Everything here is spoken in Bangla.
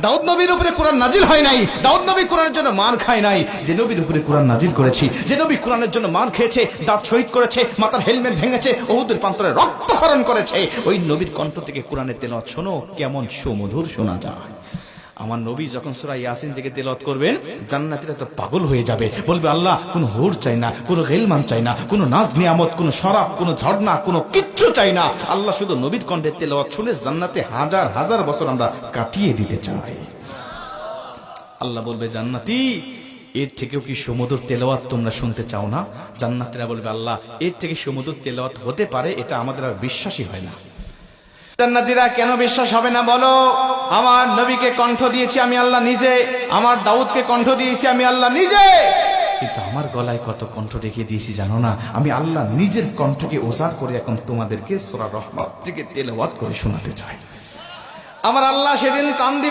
দাউদ নবীর উপরে কোরআন নাজিল হয় নাই, দাউদ নবী কোরআনের জন্য মার খায় নাই। যে নবীর উপরে কোরআন নাজিল করেছি, যে নবী কোরআনের জন্য মার খেয়েছে, দাঁত শহীদ করেছে, মাথার হেলমেট ভেঙেছে, উহুদের প্রান্তরে রক্তক্ষরণ করেছে, ওই নবীর কণ্ঠ থেকে কোরআনের তেলাওয়াত শোনো, কেমন সুমধুর শোনা যায়। আমার নবী যখন সূরা ইয়াসিন থেকে তেলাওয়াত করবেন, জান্নাতীরা তো পাগল হয়ে যাবে, বলবে আল্লাহ কোনো হুর চাই না, কোনো গেলমান চাই না, কোনো নাজ নিয়ামত, কোনো শরাব, কোনো ঝর্ণা, কোনো কিচ্ছু চাই না। আল্লাহ শুধু নবীর কণ্ঠে তেলাওয়াত শুনে জান্নাতে হাজার হাজার বছর আমরা কাটিয়ে দিতে চাই। আল্লাহ বলবে জান্নাতি, এর থেকেও কি সুমধুর তেলাওয়াত তোমরা শুনতে চাও না? জান্নাতীরা বলবে আল্লাহ এর থেকে সুমধুর তেলাওয়াত হতে পারে, এটা আমাদের আর বিশ্বাসই হয় না। জান্নাতীরা কেন বিশ্বাস হবে না বলো? আমার নবীকে কণ্ঠ দিয়েছি আমি আল্লাহ নিজে, আমার দাউদকে কণ্ঠ দিয়েছি আমি আল্লাহ নিজে, কিন্তু আমার গলায় কত কণ্ঠ রেখে দিয়েছি জানো না? আমি আল্লাহ নিজের কণ্ঠকে ওজার করে এখন তোমাদেরকে সূরা রহমান থেকে তেলাওয়াত করে শোনাতে চাই। আমার আল্লাহ সেদিন কান দিবে।